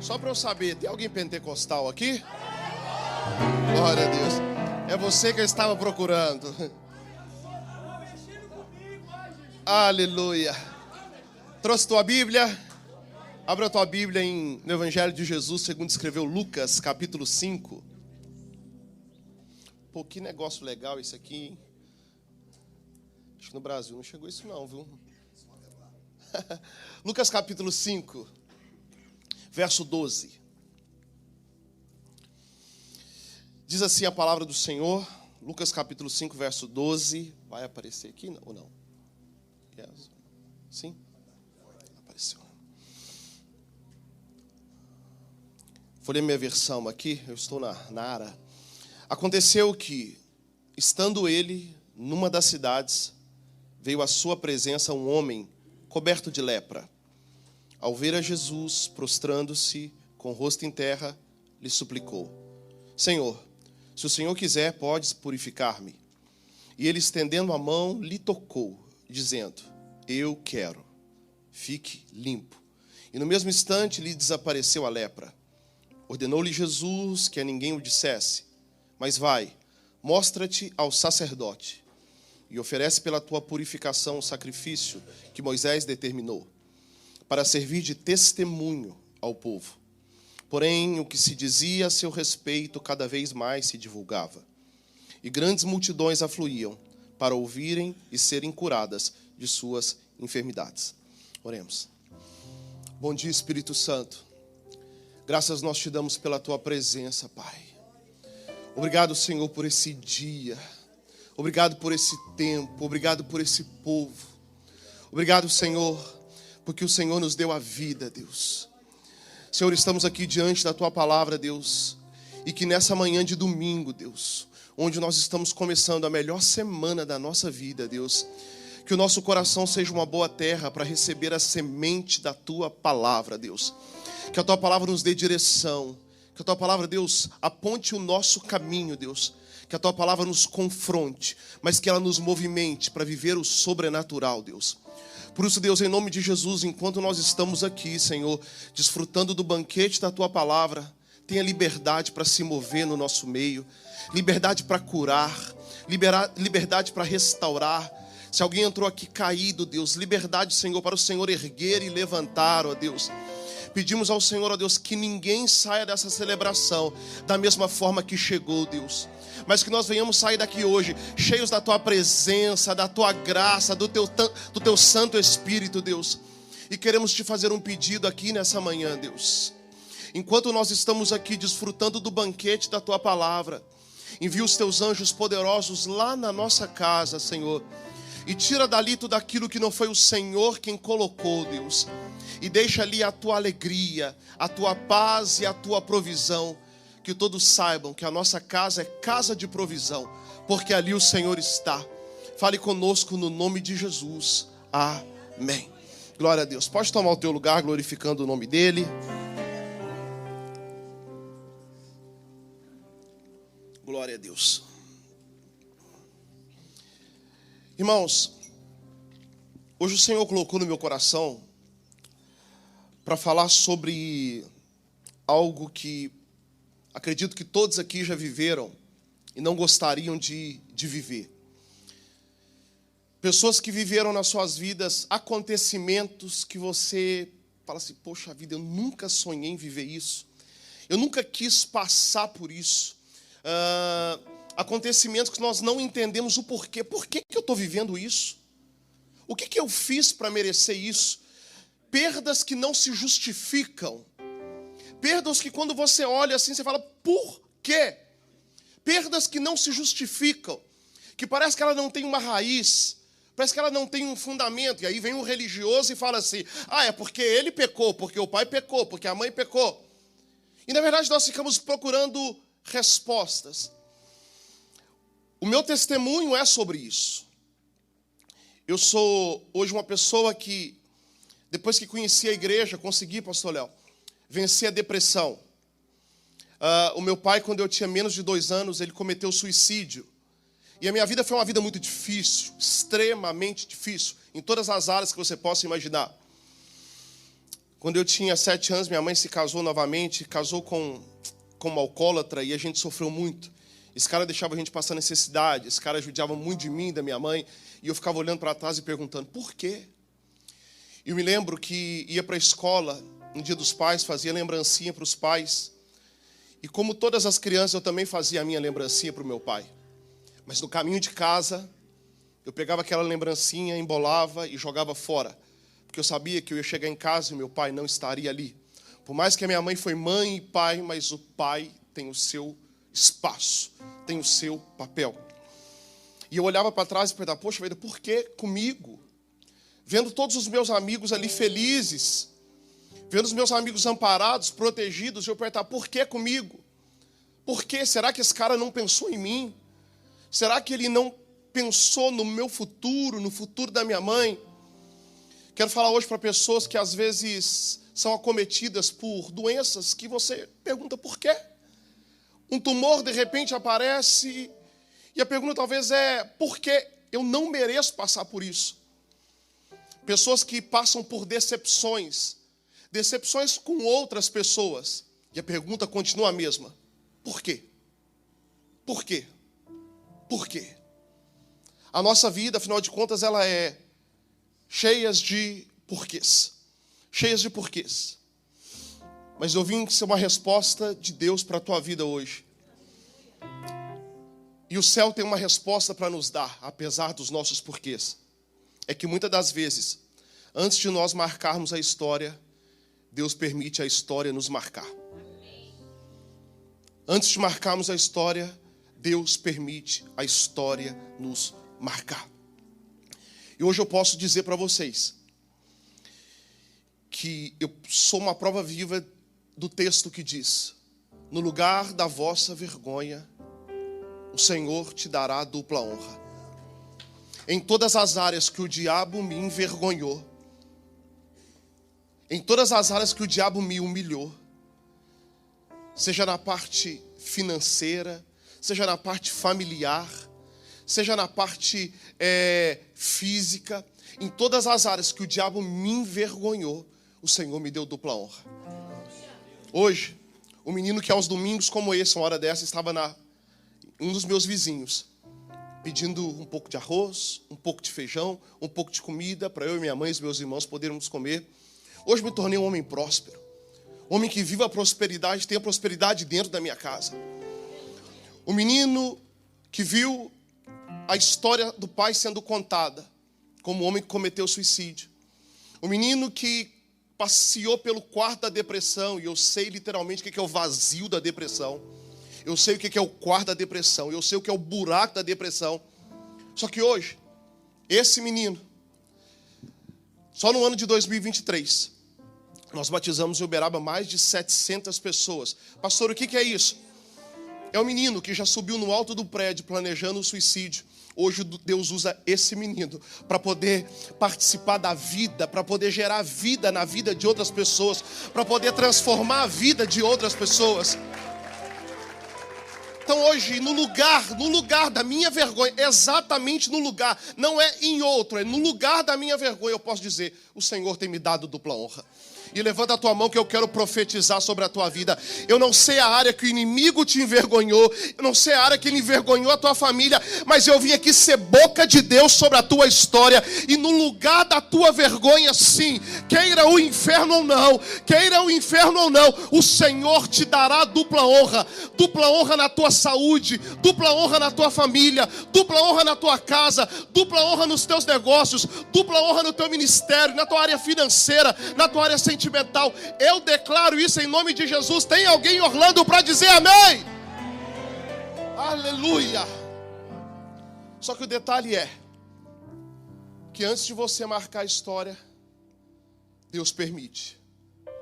Só para eu saber, tem alguém pentecostal aqui? Glória a Deus. É você que eu estava procurando. Aleluia. Trouxe tua Bíblia? Abra a tua Bíblia no Evangelho de Jesus, segundo escreveu Lucas, capítulo 5. Pô, que negócio legal esse aqui, hein? Acho que no Brasil não chegou isso não, viu? Lucas capítulo 5, verso 12. Diz assim a palavra do Senhor, Lucas capítulo 5, verso 12. Vai aparecer aqui ou não? Yes. Sim? Apareceu. Vou ler minha versão aqui, eu estou na Ara. Aconteceu que, estando ele numa das cidades, veio à sua presença um homem coberto de lepra. Ao ver a Jesus, prostrando-se com o rosto em terra, lhe suplicou: Senhor, se o Senhor quiser, podes purificar-me. E ele, estendendo a mão, lhe tocou, dizendo: Eu quero, fique limpo. E no mesmo instante lhe desapareceu a lepra. Ordenou-lhe Jesus que a ninguém o dissesse: Mas vai, mostra-te ao sacerdote e oferece pela tua purificação o sacrifício que Moisés determinou, para servir de testemunho ao povo. Porém, o que se dizia a seu respeito cada vez mais se divulgava, e grandes multidões afluíam para ouvirem e serem curadas de suas enfermidades. Oremos. Bom dia, Espírito Santo. Graças nós te damos pela tua presença, Pai. Obrigado, Senhor, por esse dia. Obrigado por esse tempo. Obrigado por esse povo. Obrigado, Senhor, porque o Senhor nos deu a vida, Deus. Senhor, estamos aqui diante da tua palavra, Deus. E que nessa manhã de domingo, Deus, onde nós estamos começando a melhor semana da nossa vida, Deus, que o nosso coração seja uma boa terra para receber a semente da tua palavra, Deus. Que a tua palavra nos dê direção. Que a tua palavra, Deus, aponte o nosso caminho, Deus. Que a tua palavra nos confronte, mas que ela nos movimente para viver o sobrenatural, Deus. Por isso, Deus, em nome de Jesus, enquanto nós estamos aqui, Senhor, desfrutando do banquete da tua palavra, tenha liberdade para se mover no nosso meio, liberdade para curar, liberdade para restaurar. Se alguém entrou aqui caído, Deus, liberdade, Senhor, para o Senhor erguer e levantar, ó Deus. Pedimos ao Senhor, ó Deus, que ninguém saia dessa celebração da mesma forma que chegou, Deus. Mas que nós venhamos sair daqui hoje cheios da tua presença, da tua graça, do teu Santo Espírito, Deus. E queremos te fazer um pedido aqui nessa manhã, Deus. Enquanto nós estamos aqui desfrutando do banquete da tua palavra, envia os teus anjos poderosos lá na nossa casa, Senhor. E tira dali tudo aquilo que não foi o Senhor quem colocou, Deus. E deixa ali a tua alegria, a tua paz e a tua provisão. Que todos saibam que a nossa casa é casa de provisão, porque ali o Senhor está. Fale conosco no nome de Jesus. Amém. Glória a Deus. Pode tomar o teu lugar glorificando o nome dEle. Glória a Deus. Irmãos, hoje o Senhor colocou no meu coração para falar sobre algo que acredito que todos aqui já viveram e não gostariam de viver. Pessoas que viveram nas suas vidas acontecimentos que você fala assim: poxa vida, eu nunca sonhei em viver isso. Eu nunca quis passar por isso. Acontecimentos que nós não entendemos o porquê. Por que eu estou vivendo isso? O que eu fiz para merecer isso? Perdas que não se justificam. Perdas que quando você olha assim, você fala: por quê? Perdas que não se justificam. Que parece que ela não tem uma raiz. Parece que ela não tem um fundamento. E aí vem um religioso e fala assim: é porque ele pecou, porque o pai pecou, porque a mãe pecou. E na verdade nós ficamos procurando respostas. O meu testemunho é sobre isso. Eu sou hoje uma pessoa que, depois que conheci a igreja, consegui, pastor Léo, vencer a depressão. O meu pai, quando eu tinha menos de 2 anos, ele cometeu suicídio. E a minha vida foi uma vida muito difícil, extremamente difícil, em todas as áreas que você possa imaginar. Quando eu tinha 7 anos, minha mãe se casou novamente, casou com uma alcoólatra, e a gente sofreu muito. Esse cara deixava a gente passar necessidade, esse cara judiava muito de mim, da minha mãe, e eu ficava olhando para trás e perguntando, por quê? Eu me lembro que ia para a escola, no Dia dos Pais, fazia lembrancinha para os pais, e como todas as crianças, eu também fazia a minha lembrancinha para o meu pai. Mas no caminho de casa, eu pegava aquela lembrancinha, embolava e jogava fora, porque eu sabia que eu ia chegar em casa e meu pai não estaria ali. Por mais que a minha mãe foi mãe e pai, mas o pai tem o seu espaço, tem o seu papel. E eu olhava para trás e perguntava, poxa vida, por que comigo? Vendo todos os meus amigos ali felizes, vendo os meus amigos amparados, protegidos, eu perguntava, por que comigo? Por quê? Será que esse cara não pensou em mim? Será que ele não pensou no meu futuro, no futuro da minha mãe? Quero falar hoje para pessoas que às vezes são acometidas por doenças que você pergunta por quê? Um tumor de repente aparece e a pergunta talvez é por que eu não mereço passar por isso? Pessoas que passam por decepções com outras pessoas e a pergunta continua a mesma. Por quê? Por quê? Por quê? A nossa vida, afinal de contas, ela é cheia de porquês. Cheias de porquês. Mas eu vim ser uma resposta de Deus para a tua vida hoje. E o céu tem uma resposta para nos dar, apesar dos nossos porquês. É que muitas das vezes, antes de nós marcarmos a história, Deus permite a história nos marcar. Antes de marcarmos a história, Deus permite a história nos marcar. E hoje eu posso dizer para vocês que eu sou uma prova viva do texto que diz: no lugar da vossa vergonha, o Senhor te dará dupla honra. Em todas as áreas que o diabo me envergonhou, em todas as áreas que o diabo me humilhou, seja na parte financeira, seja na parte familiar, seja na parte física, em todas as áreas que o diabo me envergonhou, o Senhor me deu dupla honra. Hoje, o menino que aos domingos como esse, uma hora dessa, estava um dos meus vizinhos, pedindo um pouco de arroz, um pouco de feijão, um pouco de comida, para eu e minha mãe e os meus irmãos podermos comer. Hoje me tornei um homem próspero, um homem que vive a prosperidade, tem a prosperidade dentro da minha casa. O menino que viu a história do pai sendo contada, como o homem que cometeu suicídio. O menino que passeou pelo quarto da depressão, e eu sei literalmente o que é o vazio da depressão. Eu sei o que é o quarto da depressão, eu sei o que é o buraco da depressão. Só que hoje, esse menino, só no ano de 2023, nós batizamos em Uberaba mais de 700 pessoas. Pastor, o que é isso? É um menino que já subiu no alto do prédio planejando o suicídio. Hoje Deus usa esse menino para poder participar da vida, para poder gerar vida na vida de outras pessoas, para poder transformar a vida de outras pessoas. Então hoje, no lugar da minha vergonha, exatamente no lugar, não é em outro, é no lugar da minha vergonha, eu posso dizer, o Senhor tem me dado dupla honra. E levanta a tua mão que eu quero profetizar sobre a tua vida. Eu não sei a área que o inimigo te envergonhou, eu não sei a área que ele envergonhou a tua família, mas eu vim aqui ser boca de Deus sobre a tua história. E no lugar da tua vergonha, sim, queira o inferno ou não, o Senhor te dará dupla honra na tua saúde, dupla honra na tua família, dupla honra na tua casa, dupla honra nos teus negócios, dupla honra no teu ministério, na tua área financeira, na tua área sentimental. Eu declaro isso em nome de Jesus. Tem alguém em Orlando para dizer amém? Aleluia. Só que o detalhe é que antes de você marcar a história, Deus permite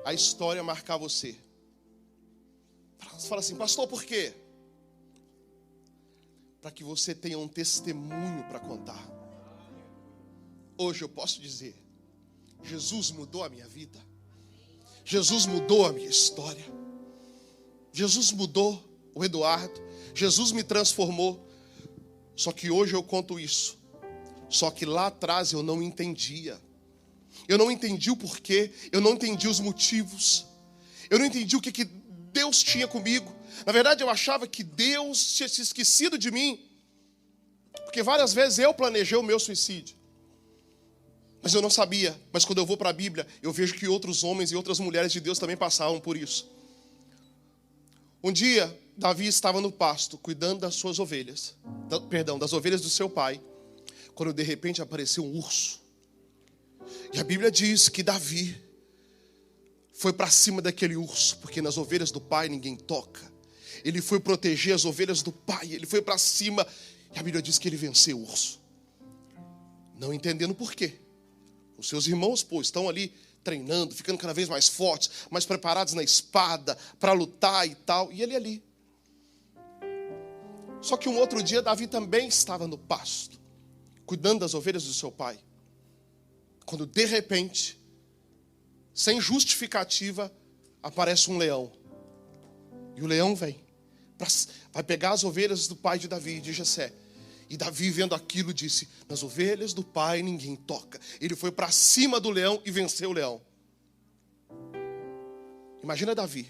a história marcar você. Você fala assim, pastor, por quê? Para que você tenha um testemunho para contar. Hoje eu posso dizer, Jesus mudou a minha vida. Jesus mudou a minha história. Jesus mudou o Eduardo. Jesus me transformou. Só que hoje eu conto isso. Só que lá atrás eu não entendia. Eu não entendi o porquê, eu não entendi os motivos, eu não entendi o que Deus tinha comigo. Na verdade, eu achava que Deus tinha se esquecido de mim, porque várias vezes eu planejei o meu suicídio. Mas eu não sabia. Mas quando eu vou para a Bíblia, eu vejo que outros homens e outras mulheres de Deus também passavam por isso. Um dia, Davi estava no pasto, cuidando das suas ovelhas. Das ovelhas do seu pai. Quando de repente apareceu um urso. E a Bíblia diz que Davi foi para cima daquele urso, porque nas ovelhas do pai ninguém toca. Ele foi proteger as ovelhas do pai, ele foi para cima. E a Bíblia diz que ele venceu o urso. Não entendendo por quê. Os seus irmãos, estão ali treinando, ficando cada vez mais fortes, mais preparados na espada, para lutar e tal. E ele ali. Só que um outro dia, Davi também estava no pasto, cuidando das ovelhas do seu pai. Quando de repente, sem justificativa, aparece um leão. E o leão vem. Vai pegar as ovelhas do pai de Davi, de Jessé. E Davi, vendo aquilo, disse: nas ovelhas do pai ninguém toca. Ele foi para cima do leão e venceu o leão. Imagina Davi: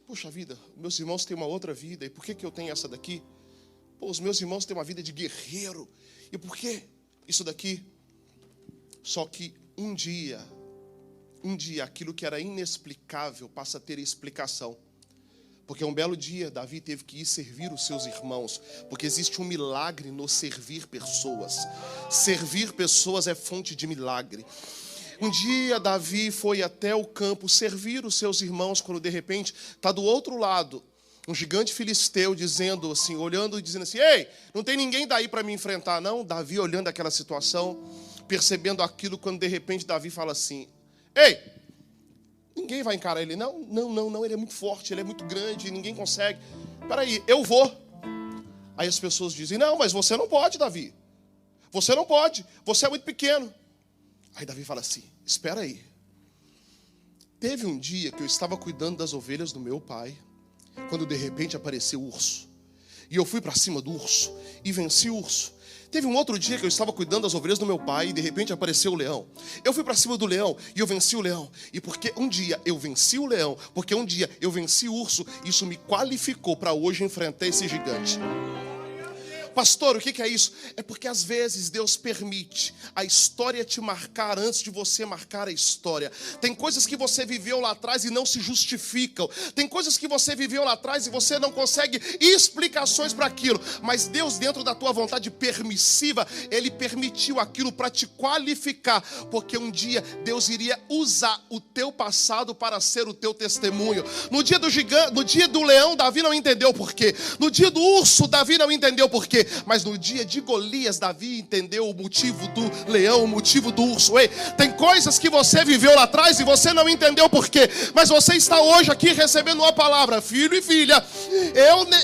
poxa vida, meus irmãos têm uma outra vida, e por que eu tenho essa daqui? Os meus irmãos têm uma vida de guerreiro, e por que isso daqui? Só que um dia, aquilo que era inexplicável passa a ter explicação. Porque um belo dia, Davi teve que ir servir os seus irmãos. Porque existe um milagre no servir pessoas. Servir pessoas é fonte de milagre. Um dia, Davi foi até o campo servir os seus irmãos, quando de repente está do outro lado um gigante filisteu dizendo assim, olhando e dizendo assim: ei, não tem ninguém daí para me enfrentar, não? Davi olhando aquela situação, percebendo aquilo, quando de repente Davi fala assim: ei, ninguém vai encarar ele. Não, ele é muito forte, ele é muito grande, ninguém consegue. Peraí, eu vou. Aí as pessoas dizem: não, mas você não pode, Davi. Você não pode, você é muito pequeno. Aí Davi fala assim: espera aí. Teve um dia que eu estava cuidando das ovelhas do meu pai, quando de repente apareceu o urso. E eu fui para cima do urso e venci o urso. Teve um outro dia que eu estava cuidando das ovelhas do meu pai e de repente apareceu o leão. Eu fui para cima do leão e eu venci o leão. E porque um dia eu venci o leão, porque um dia eu venci o urso, isso me qualificou para hoje enfrentar esse gigante. Pastor, o que é isso? É porque às vezes Deus permite a história te marcar antes de você marcar a história. Tem coisas que você viveu lá atrás e não se justificam. Tem coisas que você viveu lá atrás e você não consegue explicações para aquilo. Mas Deus, dentro da tua vontade permissiva, Ele permitiu aquilo para te qualificar. Porque um dia Deus iria usar o teu passado para ser o teu testemunho. No dia do gigante, no dia do leão, Davi não entendeu por quê. No dia do urso, Davi não entendeu por quê. Mas no dia de Golias, Davi entendeu o motivo do leão, o motivo do urso. Ei, tem coisas que você viveu lá atrás e você não entendeu por quê. Mas você está hoje aqui recebendo uma palavra: filho e filha,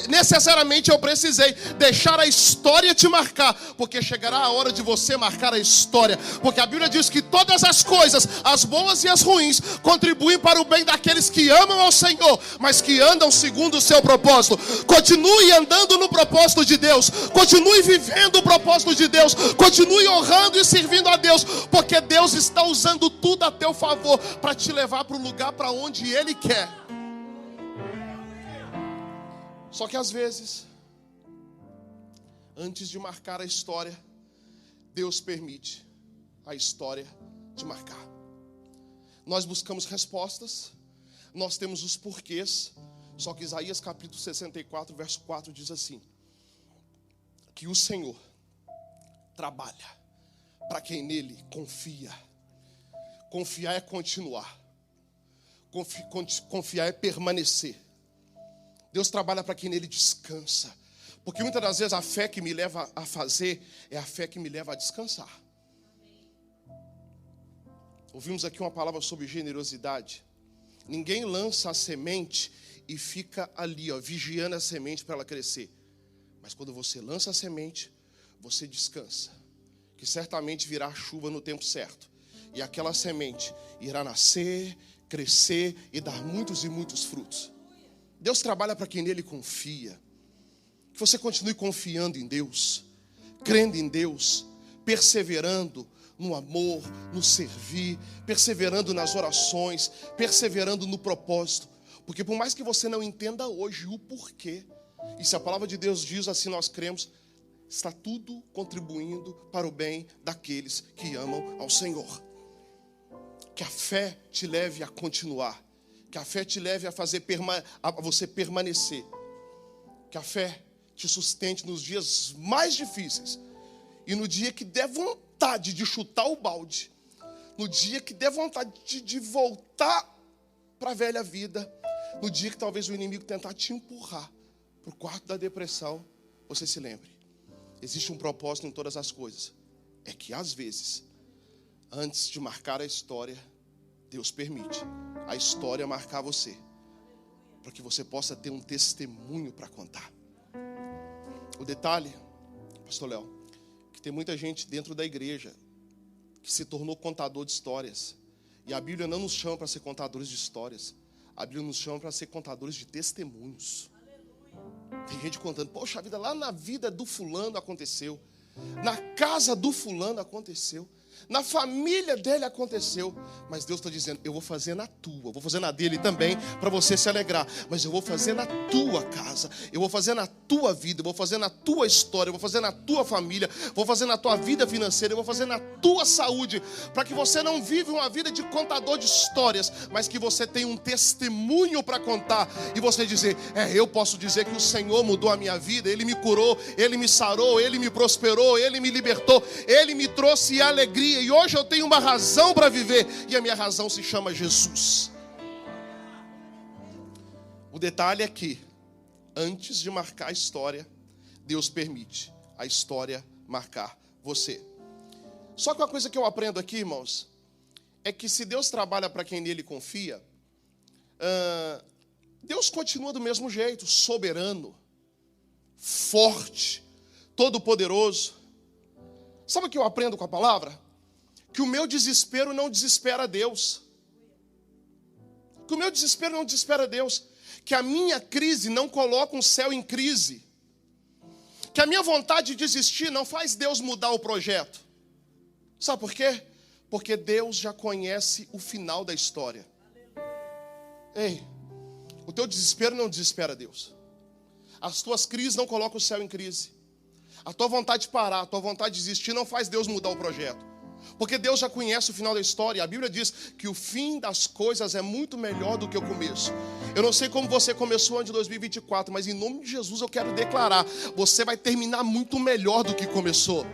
necessariamente eu precisei deixar a história te marcar, porque chegará a hora de você marcar a história. Porque a Bíblia diz que todas as coisas, as boas e as ruins, contribuem para o bem daqueles que amam ao Senhor, mas que andam segundo o seu propósito. Continue andando no propósito de Deus. Continue vivendo o propósito de Deus. Continue honrando e servindo a Deus, porque Deus está usando tudo a teu favor para te levar para o lugar para onde Ele quer. Só que às vezes, antes de marcar a história, Deus permite a história te marcar. Nós buscamos respostas, nós temos os porquês. Só que Isaías capítulo 64, verso 4 diz assim: que o Senhor trabalha para quem nele confia. Confiar é continuar. Confiar é permanecer. Deus trabalha para quem nele descansa. Porque muitas das vezes a fé que me leva a fazer é a fé que me leva a descansar. Ouvimos aqui uma palavra sobre generosidade. Ninguém lança a semente e fica ali, vigiando a semente para ela crescer. Mas quando você lança a semente, você descansa, que certamente virá chuva no tempo certo. E aquela semente irá nascer, crescer e dar muitos e muitos frutos. Deus trabalha para quem nele confia. Que você continue confiando em Deus, crendo em Deus, perseverando no amor, no servir, perseverando nas orações, perseverando no propósito. Porque por mais que você não entenda hoje o porquê, e se a palavra de Deus diz, assim nós cremos, está tudo contribuindo para o bem daqueles que amam ao Senhor. Que a fé te leve a continuar. Que a fé te leve a fazer a você permanecer. Que a fé te sustente nos dias mais difíceis. E no dia que der vontade de chutar o balde, no dia que der vontade de voltar para a velha vida, no dia que talvez o inimigo tentar te empurrar para o quarto da depressão, você se lembre. Existe um propósito em todas as coisas. É que às vezes, antes de marcar a história, Deus permite a história marcar você, para que você possa ter um testemunho para contar. O detalhe, pastor Léo, que tem muita gente dentro da igreja que se tornou contador de histórias. E a Bíblia não nos chama para ser contadores de histórias. A Bíblia nos chama para ser contadores de testemunhos. Tem gente contando, poxa, a vida lá na vida do fulano aconteceu, na casa do fulano aconteceu, na família dele aconteceu. Mas Deus está dizendo, eu vou fazer na tua, vou fazer na dele também, para você se alegrar. Mas eu vou fazer na tua casa, eu vou fazer na tua vida, eu vou fazer na tua história, eu vou fazer na tua família, vou fazer na tua vida financeira, eu vou fazer na tua saúde, para que você não vive uma vida de contador de histórias, mas que você tenha um testemunho para contar, e você dizer, eu posso dizer que o Senhor mudou a minha vida, Ele me curou, Ele me sarou, Ele me prosperou, Ele me libertou, Ele me trouxe alegria, e hoje eu tenho uma razão para viver, e a minha razão se chama Jesus. O detalhe é que, antes de marcar a história, Deus permite a história marcar você. Só que uma coisa que eu aprendo aqui, irmãos, é que se Deus trabalha para quem nele confia, Deus continua do mesmo jeito, soberano, forte, todo-poderoso. Sabe o que eu aprendo com a palavra? Que o meu desespero não desespera Deus. Que o meu desespero não desespera Deus. Que a minha crise não coloca um céu em crise. Que a minha vontade de desistir não faz Deus mudar o projeto. Sabe por quê? Porque Deus já conhece o final da história. Ei, o teu desespero não desespera Deus. As tuas crises não colocam o céu em crise. A tua vontade de parar, a tua vontade de desistir não faz Deus mudar o projeto. Porque Deus já conhece o final da história. A Bíblia diz que o fim das coisas é muito melhor do que o começo. Eu não sei como você começou o ano de 2024, mas em nome de Jesus eu quero declarar, você vai terminar muito melhor do que começou.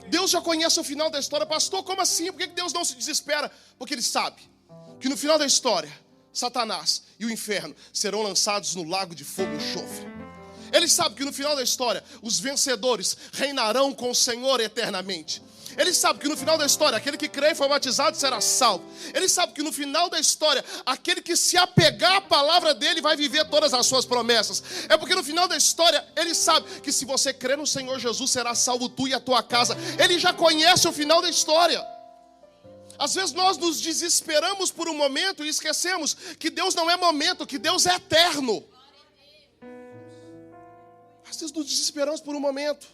Deus já conhece o final da história. Pastor, como assim? Por que Deus não se desespera? Porque Ele sabe que no final da história, Satanás e o inferno serão lançados no lago de fogo e enxofre. Ele sabe que no final da história, os vencedores reinarão com o Senhor eternamente. Ele sabe que no final da história, aquele que crê e foi batizado será salvo. Ele sabe que no final da história, aquele que se apegar à palavra dele vai viver todas as suas promessas. É porque no final da história, ele sabe que se você crer no Senhor Jesus, será salvo tu e a tua casa. Ele já conhece o final da história. Às vezes nós nos desesperamos por um momento e esquecemos que Deus não é momento, que Deus é eterno. Às vezes nos desesperamos por um momento.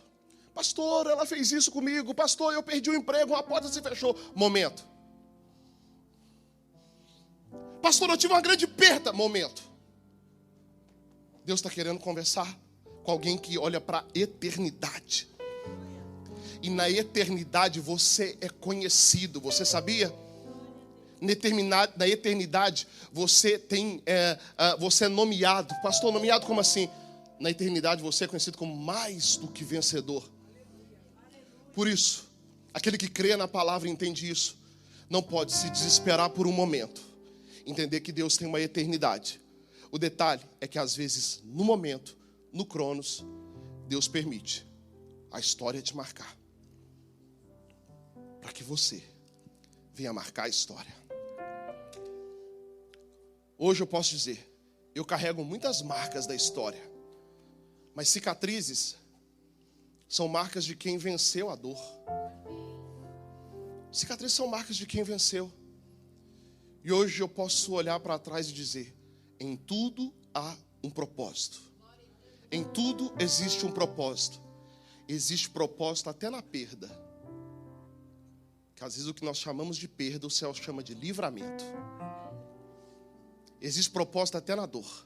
Pastor, ela fez isso comigo. Pastor, eu perdi o emprego, uma porta se fechou. Momento. Pastor, eu tive uma grande perda. Momento. Deus está querendo conversar com alguém que olha para a eternidade. E na eternidade você é conhecido. Você sabia? Na eternidade você você é nomeado. Pastor, nomeado como assim? Na eternidade você é conhecido como mais do que vencedor. Por isso, aquele que crê na palavra e entende isso, não pode se desesperar por um momento. Entender que Deus tem uma eternidade. O detalhe é que às vezes, no momento, no Cronos, Deus permite a história te marcar. Para que você venha marcar a história. Hoje eu posso dizer, eu carrego muitas marcas da história. Mas cicatrizes são marcas de quem venceu a dor. Cicatrizes são marcas de quem venceu. E hoje eu posso olhar para trás e dizer, em tudo há um propósito. Em tudo existe um propósito. Existe propósito até na perda. que às vezes o que nós chamamos de perda, o céu chama de livramento. Existe propósito até na dor,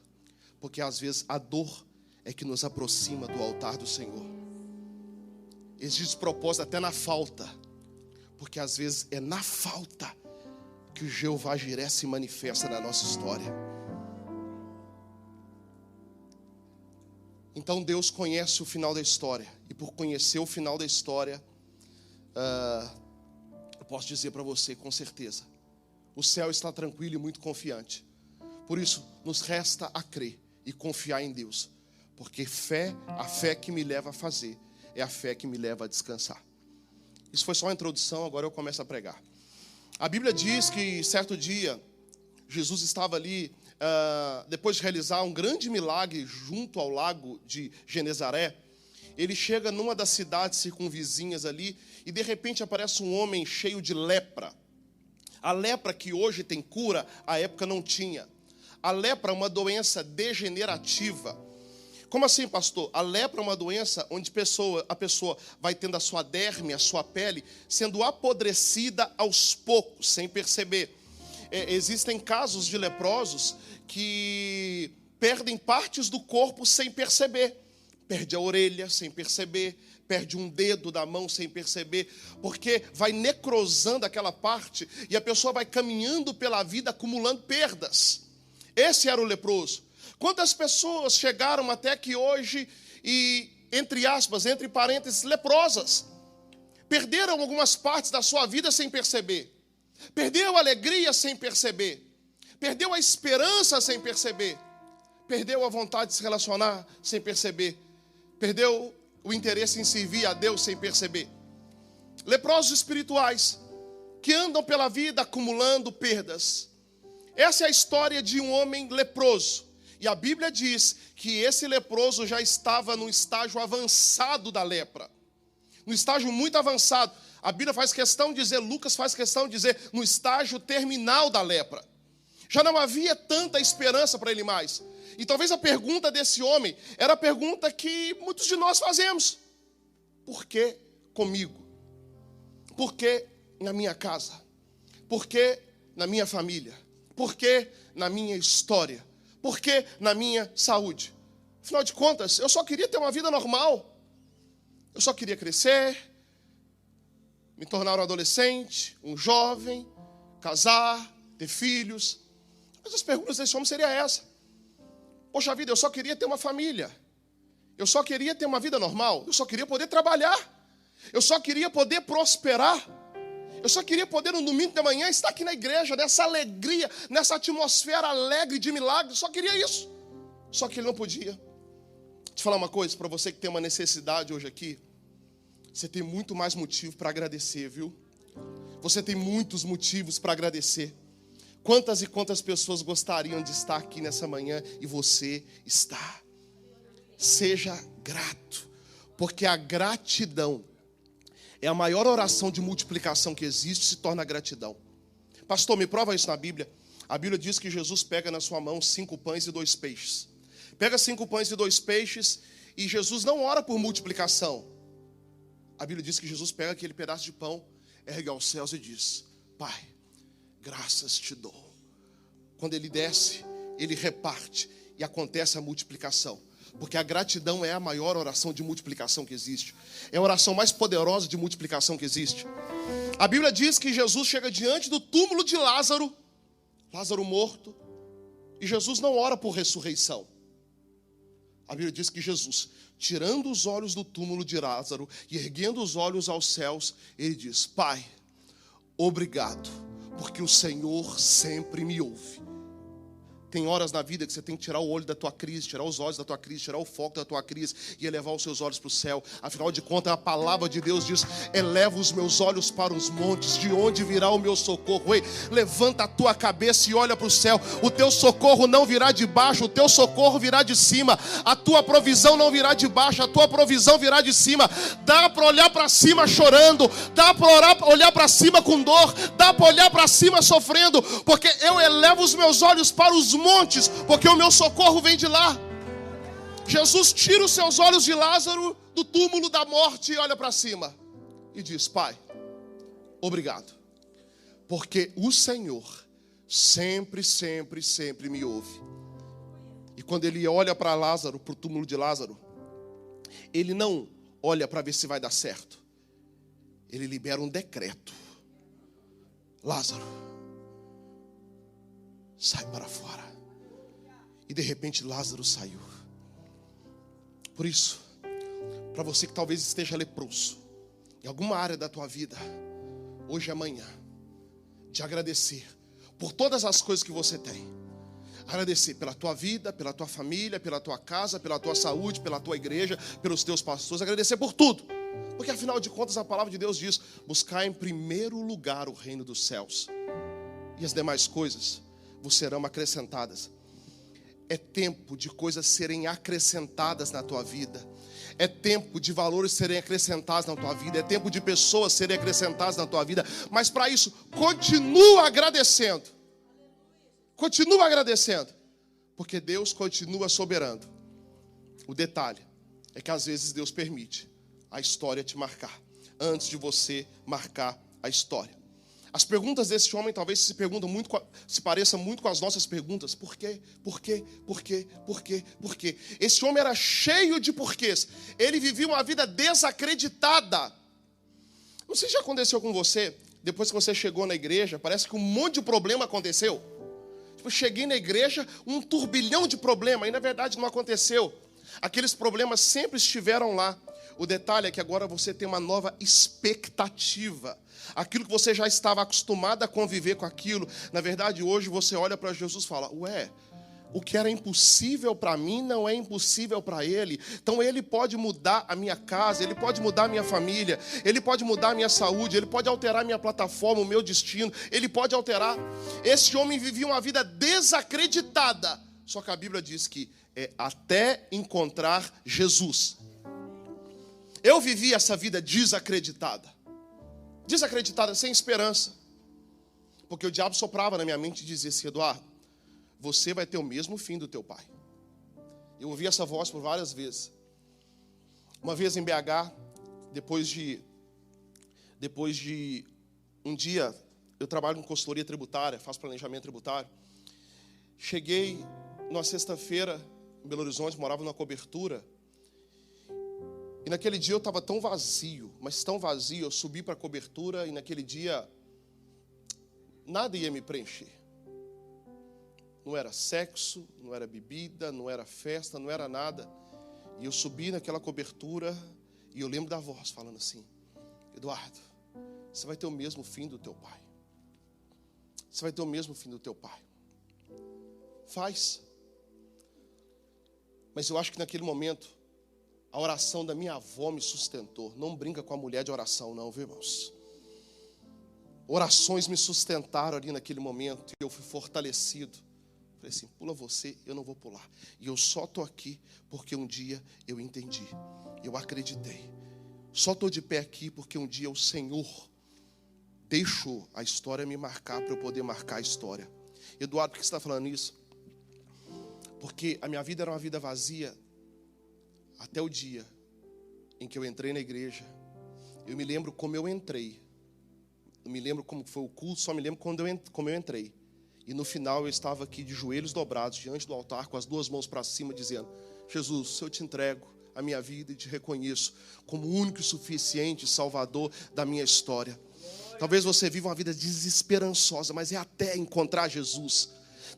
porque às vezes a dor é que nos aproxima do altar do Senhor. Existe propósito até na falta, porque às vezes é na falta que o Jeová Jiré se manifesta na nossa história. Então Deus conhece o final da história, e por conhecer o final da história, eu posso dizer para você com certeza, o céu está tranquilo e muito confiante. Por isso, nos resta a crer e confiar em Deus. Porque a fé que me leva a fazer, é a fé que me leva a descansar. Isso foi só uma introdução, agora eu começo a pregar. A Bíblia diz que certo dia, Jesus estava ali, depois de realizar um grande milagre junto ao lago de Genezaré. Ele chega numa das cidades circunvizinhas ali, e de repente aparece um homem cheio de lepra. A lepra que hoje tem cura, à época não tinha. A lepra é uma doença degenerativa. Como assim, pastor? A lepra é uma doença onde a pessoa vai tendo a sua derme, a sua pele, sendo apodrecida aos poucos, sem perceber. Existem casos de leprosos que perdem partes do corpo sem perceber. Perde a orelha sem perceber, perde um dedo da mão sem perceber, porque vai necrosando aquela parte e a pessoa vai caminhando pela vida acumulando perdas. Esse era o leproso. Quantas pessoas chegaram até aqui hoje e, entre aspas, entre parênteses, leprosas? Perderam algumas partes da sua vida sem perceber. Perdeu a alegria sem perceber. Perdeu a esperança sem perceber. Perdeu a vontade de se relacionar sem perceber. Perdeu o interesse em servir a Deus sem perceber. Leprosos espirituais que andam pela vida acumulando perdas. Essa é a história de um homem leproso. E a Bíblia diz que esse leproso já estava no estágio avançado da lepra. No estágio muito avançado. A Bíblia faz questão de dizer, Lucas faz questão de dizer, no estágio terminal da lepra. Já não havia tanta esperança para ele mais. E talvez a pergunta desse homem era a pergunta que muitos de nós fazemos. Por que comigo? Por que na minha casa? Por que na minha família? Por que na minha história? Por que na minha saúde? Afinal de contas, eu só queria ter uma vida normal. Eu só queria crescer, me tornar um adolescente, um jovem, casar, ter filhos. Mas as perguntas desse homem seriam essa. Poxa vida, eu só queria ter uma família. Eu só queria ter uma vida normal. Eu só queria poder trabalhar. Eu só queria poder prosperar. Eu só queria poder no domingo de manhã estar aqui na igreja, nessa alegria, nessa atmosfera alegre de milagres. Só queria isso. Só que ele não podia. Deixa eu falar uma coisa para você que tem uma necessidade hoje aqui. Você tem muito mais motivo para agradecer, viu? Você tem muitos motivos para agradecer. Quantas e quantas pessoas gostariam de estar aqui nessa manhã e você está? Seja grato, porque a gratidão é a maior oração de multiplicação que existe, se torna gratidão. Pastor, me prova isso na Bíblia. A Bíblia diz que Jesus pega na sua mão 5 pães e 2 peixes. Pega 5 pães e 2 peixes e Jesus não ora por multiplicação. A Bíblia diz que Jesus pega aquele pedaço de pão, ergue aos céus e diz: Pai, graças te dou. Quando ele desce, ele reparte e acontece a multiplicação. Porque a gratidão é a maior oração de multiplicação que existe. É a oração mais poderosa de multiplicação que existe. A Bíblia diz que Jesus chega diante do túmulo de Lázaro, Lázaro morto, e Jesus não ora por ressurreição. A Bíblia diz que Jesus, tirando os olhos do túmulo de Lázaro e erguendo os olhos aos céus, ele diz: Pai, obrigado, porque o Senhor sempre me ouve. Tem horas na vida que você tem que tirar o olho da tua crise, tirar os olhos da tua crise, tirar o foco da tua crise e elevar os seus olhos para o céu. Afinal de contas, a palavra de Deus diz: eleva os meus olhos para os montes, de onde virá o meu socorro? Ei, levanta a tua cabeça e olha para o céu. O teu socorro não virá de baixo, o teu socorro virá de cima. A tua provisão não virá de baixo, a tua provisão virá de cima. Dá para olhar para cima chorando, dá para olhar para cima com dor, dá para olhar para cima sofrendo, porque eu elevo os meus olhos para os montes, porque o meu socorro vem de lá. Jesus tira os seus olhos de Lázaro do túmulo da morte e olha para cima e diz: Pai, obrigado. Porque o Senhor sempre, sempre, sempre me ouve. E quando ele olha para Lázaro, para o túmulo de Lázaro, ele não olha para ver se vai dar certo. Ele libera um decreto. Lázaro, sai para fora. E de repente Lázaro saiu. Por isso, para você que talvez esteja leproso, em alguma área da tua vida, hoje e amanhã, de agradecer por todas as coisas que você tem. Agradecer pela tua vida, pela tua família, pela tua casa, pela tua saúde, pela tua igreja, pelos teus pastores. Agradecer por tudo. Porque afinal de contas a palavra de Deus diz: buscar em primeiro lugar o reino dos céus. E as demais coisas vos serão acrescentadas. É tempo de coisas serem acrescentadas na tua vida. É tempo de valores serem acrescentados na tua vida. É tempo de pessoas serem acrescentadas na tua vida. Mas para isso, continua agradecendo. Continua agradecendo. Porque Deus continua soberano. O detalhe é que às vezes Deus permite a história te marcar, antes de você marcar a história. As perguntas desse homem talvez se pareçam muito com as nossas perguntas. Por quê? Por quê? Por quê? Por quê? Por quê? Esse homem era cheio de porquês. Ele vivia uma vida desacreditada. Não sei se já aconteceu com você, depois que você chegou na igreja, parece que um monte de problema aconteceu. Tipo, cheguei na igreja, um turbilhão de problema, e na verdade não aconteceu. Aqueles problemas sempre estiveram lá. O detalhe é que agora você tem uma nova expectativa. Aquilo que você já estava acostumado a conviver com aquilo, na verdade hoje você olha para Jesus e fala: ué, o que era impossível para mim não é impossível para ele. Então ele pode mudar a minha casa, ele pode mudar a minha família, ele pode mudar a minha saúde, ele pode alterar a minha plataforma, o meu destino, ele pode alterar. Esse homem vivia uma vida desacreditada. Só que a Bíblia diz que é até encontrar Jesus. Eu vivi essa vida desacreditada. Desacreditada, sem esperança. Porque o diabo soprava na minha mente e dizia assim: Eduardo, você vai ter o mesmo fim do teu pai. Eu ouvi essa voz por várias vezes. Uma vez em BH, depois de um dia, eu trabalho com consultoria tributária, faço planejamento tributário. Cheguei numa sexta-feira em Belo Horizonte, morava numa cobertura. E naquele dia eu estava tão vazio, mas tão vazio, eu subi para a cobertura e naquele dia nada ia me preencher. Não era sexo, não era bebida, não era festa, não era nada. E eu subi naquela cobertura e eu lembro da voz falando assim: Eduardo, você vai ter o mesmo fim do teu pai. Você vai ter o mesmo fim do teu pai. Faz. Mas eu acho que naquele momento a oração da minha avó me sustentou. Não brinca com a mulher de oração não, viu, irmãos? Orações me sustentaram ali naquele momento. E eu fui fortalecido. Falei assim: pula você, eu não vou pular. E eu só estou aqui porque um dia eu entendi. Eu acreditei. Só estou de pé aqui porque um dia o Senhor deixou a história me marcar para eu poder marcar a história. Eduardo, por que você está falando isso? Porque a minha vida era uma vida vazia. Até o dia em que eu entrei na igreja. Eu me lembro como eu entrei. Não me lembro como foi o culto, só me lembro como eu entrei. E no final eu estava aqui de joelhos dobrados, diante do altar, com as duas mãos para cima, dizendo: Jesus, eu te entrego a minha vida e te reconheço como o único e suficiente Salvador da minha história. Talvez você viva uma vida desesperançosa, mas é até encontrar Jesus.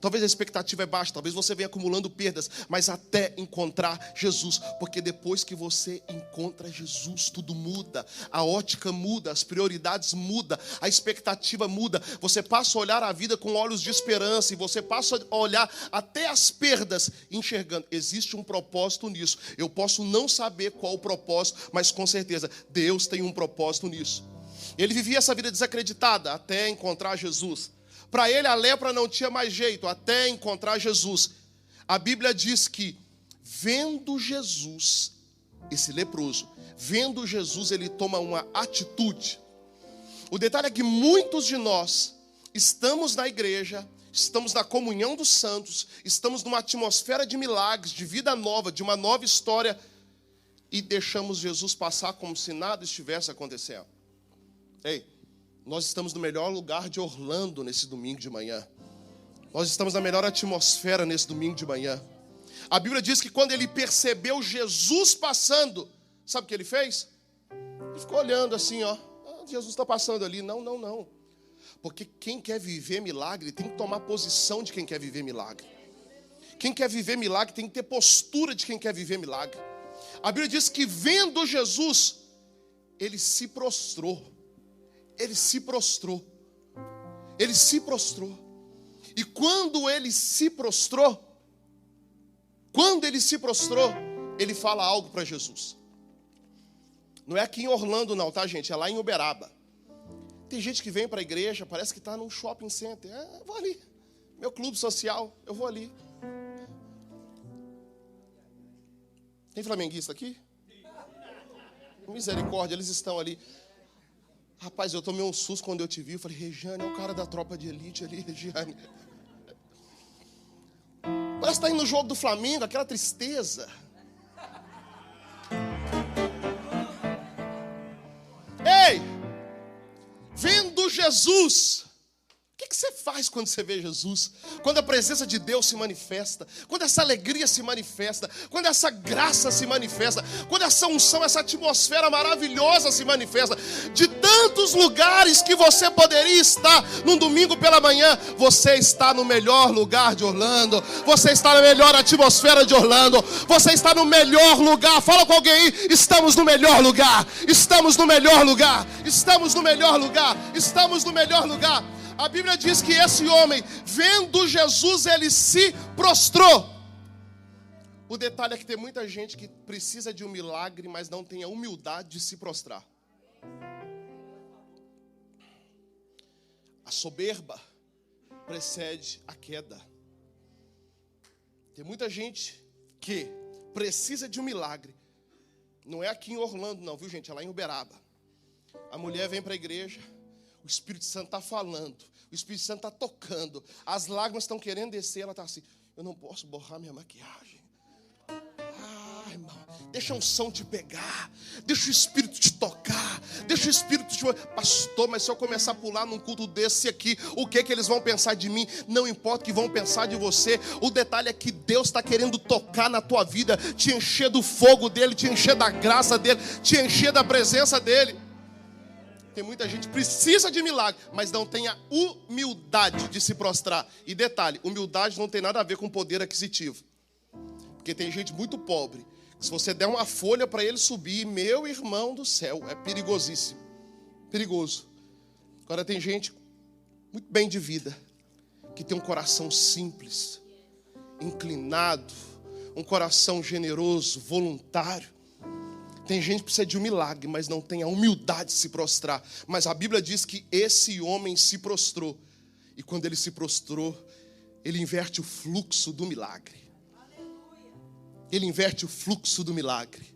Talvez a expectativa é baixa, talvez você venha acumulando perdas, mas até encontrar Jesus, porque depois que você encontra Jesus, tudo muda, a ótica muda, as prioridades mudam, a expectativa muda, você passa a olhar a vida com olhos de esperança, e você passa a olhar até as perdas, enxergando, existe um propósito nisso. Eu posso não saber qual o propósito, mas com certeza, Deus tem um propósito nisso. Ele vivia essa vida desacreditada, até encontrar Jesus. Para ele a lepra não tinha mais jeito, até encontrar Jesus. A Bíblia diz que, vendo Jesus, esse leproso, vendo Jesus, ele toma uma atitude. O detalhe é que muitos de nós estamos na igreja, estamos na comunhão dos santos, estamos numa atmosfera de milagres, de vida nova, de uma nova história, e deixamos Jesus passar como se nada estivesse acontecendo. Ei, Nós estamos no melhor lugar de Orlando nesse domingo de manhã. Nós estamos na melhor atmosfera nesse domingo de manhã. A Bíblia diz que quando ele percebeu Jesus passando, sabe o que ele fez? Ele ficou olhando assim, ó. Jesus está passando ali. Não. Porque quem quer viver milagre tem que tomar posição de quem quer viver milagre. Quem quer viver milagre tem que ter postura de quem quer viver milagre. A Bíblia diz que vendo Jesus, ele se prostrou. Ele se prostrou. E quando ele se prostrou, ele fala algo para Jesus. Não é aqui em Orlando não, tá, gente? É lá em Uberaba. Tem gente que vem para a igreja, parece que está num shopping center. Eu vou ali. Meu clube social, eu vou ali. Tem flamenguista aqui? Misericórdia, eles estão ali. Rapaz, eu tomei um susto quando eu te vi. Eu falei, Regiane, é o cara da tropa de elite ali, Regiane. Parece que está indo no jogo do Flamengo, aquela tristeza. Ei! Vendo Jesus. O que você faz quando você vê Jesus? Quando a presença de Deus se manifesta, quando essa alegria se manifesta, quando essa graça se manifesta, quando essa unção, essa atmosfera maravilhosa se manifesta, de tantos lugares que você poderia estar num domingo pela manhã, você está no melhor lugar de Orlando, você está na melhor atmosfera de Orlando, você está no melhor lugar. Fala com alguém aí, estamos no melhor lugar, estamos no melhor lugar, estamos no melhor lugar, estamos no melhor lugar. A Bíblia diz que esse homem, vendo Jesus, ele se prostrou. O detalhe é que tem muita gente que precisa de um milagre, mas não tem a humildade de se prostrar. A soberba precede a queda. Tem muita gente que precisa de um milagre. Não é aqui em Orlando não, viu gente? É lá em Uberaba. A mulher vem para a igreja. O Espírito Santo está falando, o Espírito Santo está tocando, as lágrimas estão querendo descer, ela está assim, eu não posso borrar minha maquiagem. Ai, irmão, deixa a unção te pegar, deixa o Espírito te tocar, deixa o Espírito te... Pastor, mas se eu começar a pular num culto desse aqui, o que eles vão pensar de mim? Não importa o que vão pensar de você, o detalhe é que Deus está querendo tocar na tua vida, te encher do fogo dele, te encher da graça dele, te encher da presença dele. Tem muita gente que precisa de milagre, mas não tem a humildade de se prostrar. E detalhe, humildade não tem nada a ver com poder aquisitivo. Porque tem gente muito pobre. Se você der uma folha para ele subir, meu irmão do céu, é perigosíssimo. Perigoso. Agora tem gente muito bem de vida, que tem um coração simples, inclinado, um coração generoso, voluntário. Tem gente que precisa de um milagre, mas não tem a humildade de se prostrar. Mas a Bíblia diz que esse homem se prostrou. E quando ele se prostrou, ele inverte o fluxo do milagre. Ele inverte o fluxo do milagre.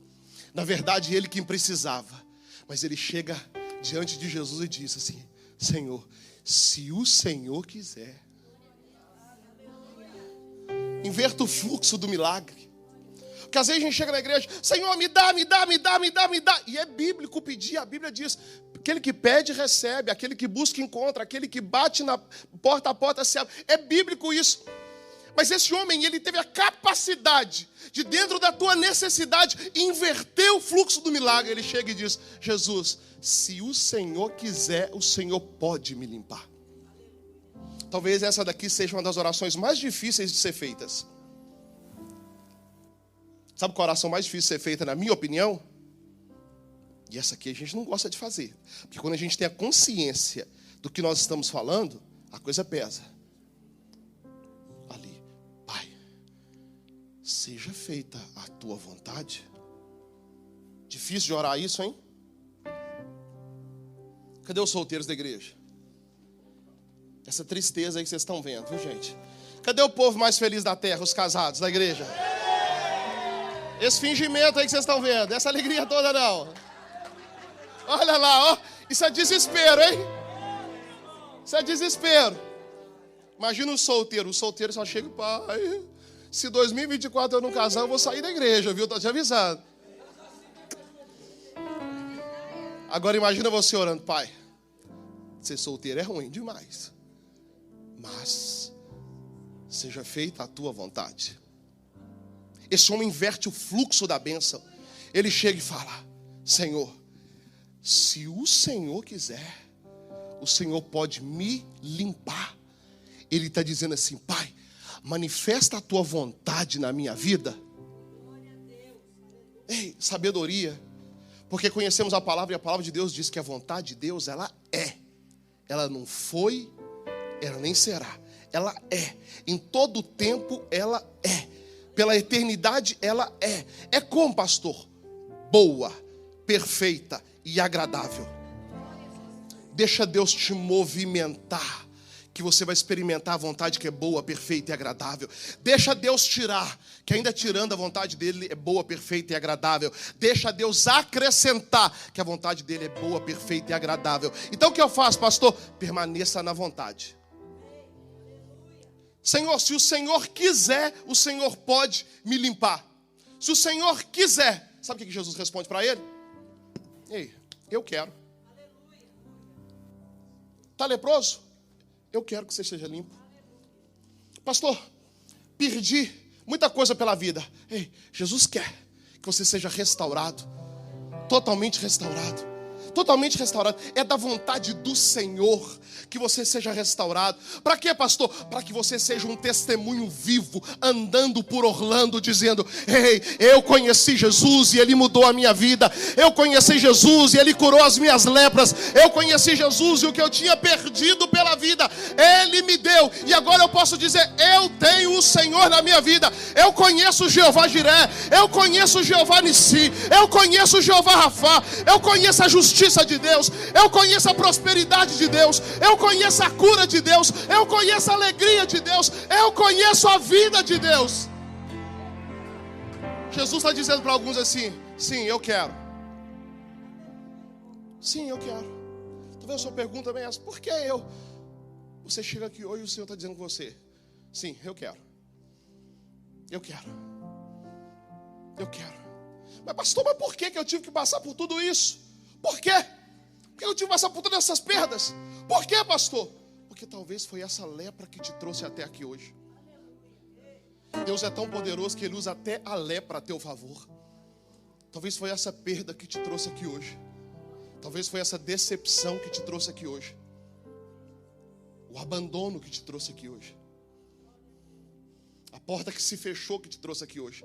Na verdade, ele quem precisava. Mas ele chega diante de Jesus e diz assim, Senhor, se o Senhor quiser. Inverta o fluxo do milagre. Porque às vezes a gente chega na igreja, Senhor, me dá. E é bíblico pedir, a Bíblia diz, aquele que pede, recebe, aquele que busca, encontra, aquele que bate na porta, a porta se abre. É bíblico isso. Mas esse homem, ele teve a capacidade de, dentro da tua necessidade, inverter o fluxo do milagre. Ele chega e diz, Jesus, se o Senhor quiser, o Senhor pode me limpar. Talvez essa daqui seja uma das orações mais difíceis de ser feitas. Sabe qual a oração mais difícil de ser feita, na minha opinião? E essa aqui a gente não gosta de fazer. Porque quando a gente tem a consciência do que nós estamos falando, a coisa pesa. Ali, Pai, seja feita a tua vontade. Difícil de orar isso, hein? Cadê os solteiros da igreja? Essa tristeza aí que vocês estão vendo, viu, gente? Cadê o povo mais feliz da terra, os casados da igreja? Esse fingimento aí que vocês estão vendo, essa alegria toda não. Olha lá, ó, isso é desespero, hein? Isso é desespero. Imagina o solteiro só chega, pai, se 2024 eu não casar, eu vou sair da igreja, viu? Tô te avisando. Agora imagina você orando, Pai, Ser solteiro é ruim demais. Mas seja feita a tua vontade. Esse homem inverte o fluxo da bênção. Ele chega e fala: Senhor, se o Senhor quiser, o Senhor pode me limpar. Ele está dizendo assim: Pai, manifesta a tua vontade na minha vida. Ei, sabedoria. Porque conhecemos a palavra e a palavra de Deus diz que a vontade de Deus, ela é. Ela não foi, ela nem será. Ela é. Em todo tempo ela é. Pela eternidade ela é. É como, pastor? Boa, perfeita e agradável. Deixa Deus te movimentar, que você vai experimentar a vontade que é boa, perfeita e agradável. Deixa Deus tirar, que ainda tirando a vontade dele é boa, perfeita e agradável. Deixa Deus acrescentar, que a vontade dele é boa, perfeita e agradável. Então o que eu faço, pastor? Permaneça na vontade. Senhor, se o Senhor quiser, o Senhor pode me limpar. Se o Senhor quiser, sabe o que Jesus responde para ele? Ei, eu quero. Está leproso? Eu quero que você seja limpo. Pastor, perdi muita coisa pela vida. Ei, Jesus quer que você seja restaurado. Totalmente restaurado. Totalmente restaurado. É da vontade do Senhor que você seja restaurado. Para quê, pastor? Para que você seja um testemunho vivo, andando por Orlando, dizendo: ei, eu conheci Jesus e Ele mudou a minha vida. Eu conheci Jesus e Ele curou as minhas lepras. Eu conheci Jesus e o que eu tinha perdido pela vida, Ele me deu. E agora eu posso dizer: eu tenho o Senhor na minha vida. Eu conheço o Jeová Jiré. Eu conheço o Jeová Nissi. Eu conheço o Jeová Rafá. Eu conheço a justiça de Deus. Eu conheço a prosperidade de Deus. Eu conheço a cura de Deus. Eu conheço a alegria de Deus. Eu conheço a vida de Deus. Jesus está dizendo para alguns assim: sim, eu quero. Sim, eu quero. Talvez a sua pergunta também é essa: por que eu? Você chega aqui hoje e o Senhor está dizendo com você: sim, eu quero. Eu quero. Eu quero. Mas pastor, mas por que eu tive que passar por tudo isso? Por quê? Por que eu tive que passar por todas essas perdas? Por quê, pastor? Porque talvez foi essa lepra que te trouxe até aqui hoje. Deus é tão poderoso que Ele usa até a lepra a teu favor. Talvez foi essa perda que te trouxe aqui hoje. Talvez foi essa decepção que te trouxe aqui hoje. O abandono que te trouxe aqui hoje. A porta que se fechou que te trouxe aqui hoje.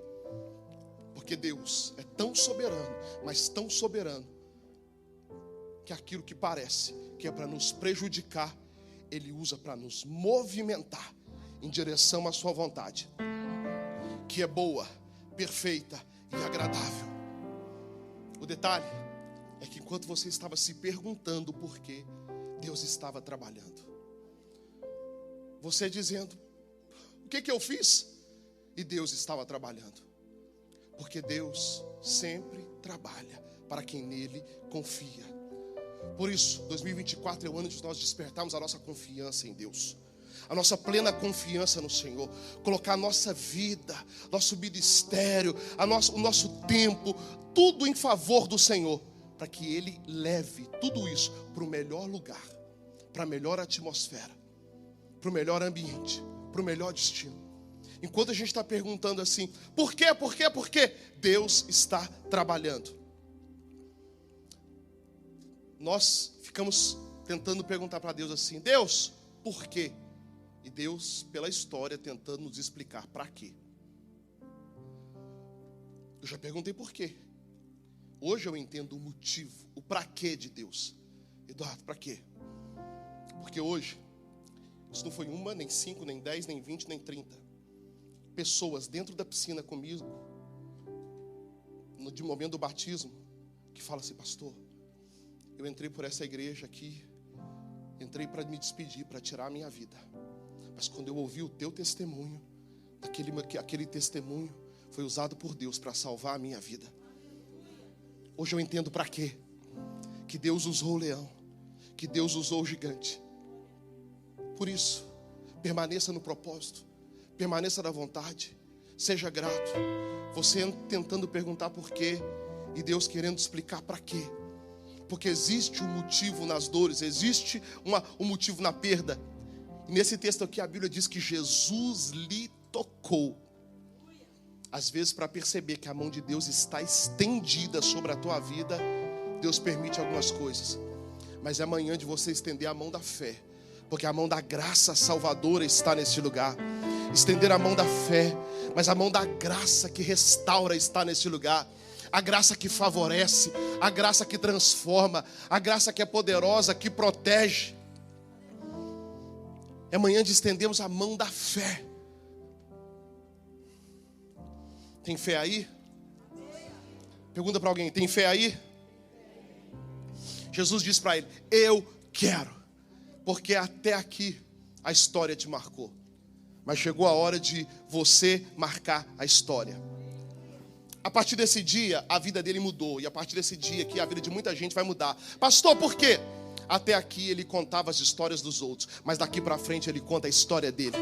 Porque Deus é tão soberano, mas tão soberano, que aquilo que parece que é para nos prejudicar, Ele usa para nos movimentar em direção à sua vontade, que é boa, perfeita e agradável. O detalhe é que enquanto você estava se perguntando por quê, Deus estava trabalhando. Você dizendo: o que eu fiz? E Deus estava trabalhando. Porque Deus sempre trabalha para quem nele confia. Por isso, 2024 é o ano de nós despertarmos a nossa confiança em Deus, a nossa plena confiança no Senhor, colocar a nossa vida, nosso ministério, o nosso tempo, tudo em favor do Senhor, para que Ele leve tudo isso para o melhor lugar, para a melhor atmosfera, para o melhor ambiente, para o melhor destino. Enquanto a gente está perguntando assim: por quê? Por quê? Por quê? Deus está trabalhando. Nós ficamos tentando perguntar para Deus assim: Deus, por quê? E Deus, pela história, tentando nos explicar para quê. Eu já perguntei por quê. Hoje eu entendo o motivo, o para quê de Deus. Eduardo, para quê? Porque hoje, isso não foi uma, nem 5, nem 10, nem 20, nem 30 pessoas dentro da piscina comigo, no momento do batismo, que fala assim: pastor, eu entrei por essa igreja aqui, entrei para me despedir, para tirar a minha vida. Mas quando eu ouvi o teu testemunho, aquele testemunho foi usado por Deus para salvar a minha vida. Hoje eu entendo para quê. Que Deus usou o leão, que Deus usou o gigante. Por isso, permaneça no propósito, permaneça na vontade, seja grato. Você tentando perguntar por quê e Deus querendo explicar para quê. Porque existe um motivo nas dores, existe um motivo na perda. E nesse texto aqui a Bíblia diz que Jesus lhe tocou. Às vezes, para perceber que a mão de Deus está estendida sobre a tua vida, Deus permite algumas coisas. Mas é amanhã de você estender a mão da fé, porque a mão da graça salvadora está neste lugar. Estender a mão da fé, mas a mão da graça que restaura está neste lugar. A graça que favorece, a graça que transforma, a graça que é poderosa, que protege. É manhã de estendermos a mão da fé. Tem fé aí? Pergunta para alguém, tem fé aí? Jesus disse para ele, eu quero. Porque até aqui a história te marcou. Mas chegou a hora de você marcar a história. A partir desse dia, a vida dele mudou. E a partir desse dia aqui, a vida de muita gente vai mudar. Pastor, por quê? Até aqui ele contava as histórias dos outros. Mas daqui para frente ele conta a história dele.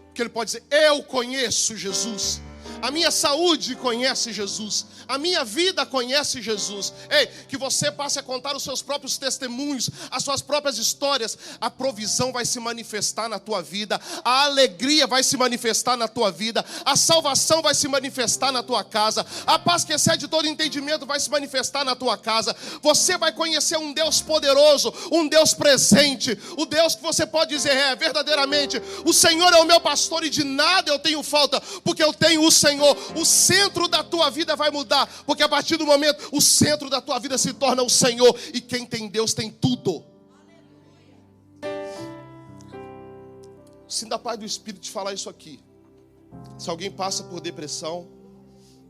Porque ele pode dizer, eu conheço Jesus. A minha saúde conhece Jesus. A minha vida conhece Jesus. Ei, que você passe a contar os seus próprios testemunhos, as suas próprias histórias. A provisão vai se manifestar na tua vida. A alegria vai se manifestar na tua vida. A salvação vai se manifestar na tua casa. A paz que excede todo entendimento vai se manifestar na tua casa. Você vai conhecer um Deus poderoso, um Deus presente. O Deus que você pode dizer, verdadeiramente, o Senhor é o meu pastor e de nada eu tenho falta, porque eu tenho o Senhor. O centro da tua vida vai mudar, porque a partir do momento o centro da tua vida se torna o Senhor, e quem tem Deus tem tudo. Sinta a paz do Espírito de falar isso aqui. Se alguém passa por depressão,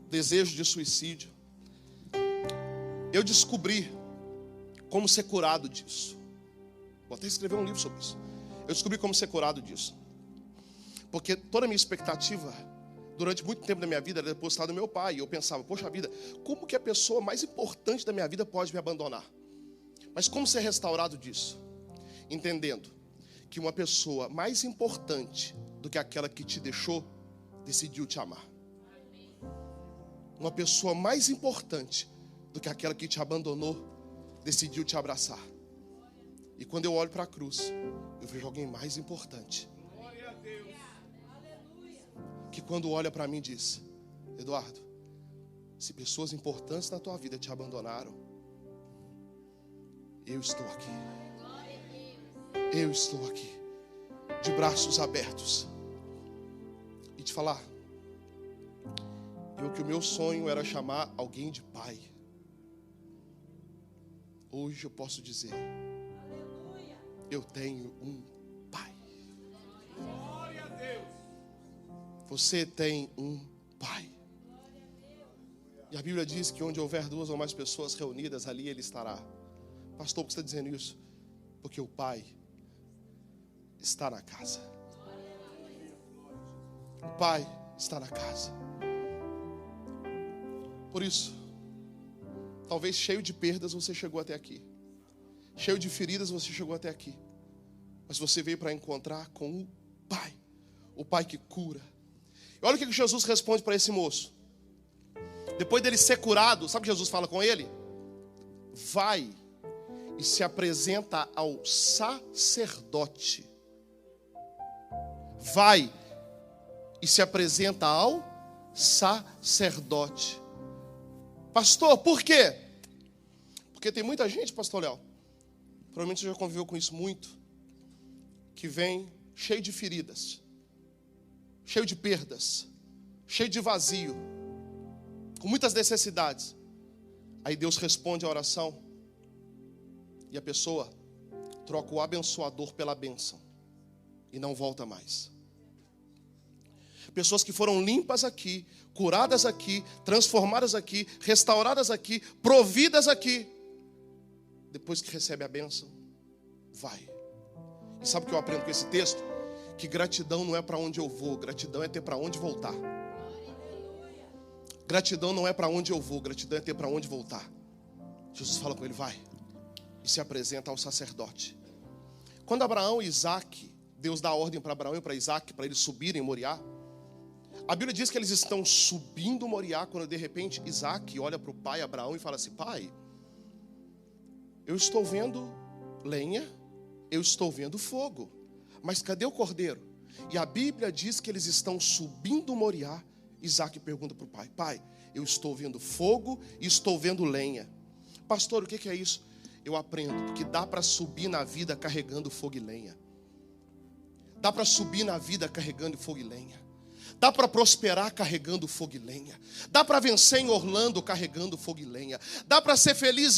desejo de suicídio, eu descobri como ser curado disso. Vou até escrever um livro sobre isso. Eu descobri como ser curado disso, porque toda a minha expectativa durante muito tempo da minha vida era depositada no meu pai. E eu pensava, poxa vida, como que a pessoa mais importante da minha vida pode me abandonar? Mas como ser restaurado disso? Entendendo que uma pessoa mais importante do que aquela que te deixou, decidiu te amar. Uma pessoa mais importante do que aquela que te abandonou, decidiu te abraçar. E quando eu olho para a cruz, eu vejo alguém mais importante, que quando olha para mim diz, Eduardo, se pessoas importantes na tua vida te abandonaram, eu estou aqui. Eu estou aqui, de braços abertos. E te falar, que o meu sonho era chamar alguém de pai. Hoje eu posso dizer, eu tenho um pai. Glória a Deus. Você tem um pai. E a Bíblia diz que onde houver 2 ou mais pessoas reunidas, ali ele estará. Pastor, por que você está dizendo isso? Porque o pai está na casa. O pai está na casa. Por isso, talvez cheio de perdas você chegou até aqui. Cheio de feridas você chegou até aqui. Mas você veio para encontrar com o pai. O pai que cura. E olha o que Jesus responde para esse moço. Depois dele ser curado, sabe o que Jesus fala com ele? Vai e se apresenta ao sacerdote. Vai e se apresenta ao sacerdote. Pastor, por quê? Porque tem muita gente, pastor Léo, provavelmente você já conviveu com isso muito, que vem cheio de feridas, cheio de perdas, cheio de vazio, com muitas necessidades. Aí Deus responde a oração e a pessoa troca o abençoador pela bênção e não volta mais. Pessoas que foram limpas aqui, curadas aqui, transformadas aqui, restauradas aqui, providas aqui, depois que recebe a bênção, vai. E sabe o que eu aprendo com esse texto? Que gratidão não é para onde eu vou, gratidão é ter para onde voltar. Gratidão não é para onde eu vou, gratidão é ter para onde voltar. Jesus fala com ele, vai, e se apresenta ao sacerdote. Quando Abraão e Isaac, Deus dá ordem para Abraão e para Isaac, para eles subirem em Moriá, a Bíblia diz que eles estão subindo Moriá, quando de repente Isaac olha para o pai Abraão e fala assim, pai, Eu estou vendo lenha, eu estou vendo fogo. Mas cadê o cordeiro? E a Bíblia diz que eles estão subindo Moriá. Isaac pergunta para o pai: pai, eu estou vendo fogo e estou vendo lenha. Pastor, o que é isso? Eu aprendo, porque dá para subir na vida carregando fogo e lenha. Dá para subir na vida carregando fogo e lenha. Dá para prosperar carregando fogo e lenha. Dá para vencer em Orlando carregando fogo e lenha. Dá para ser feliz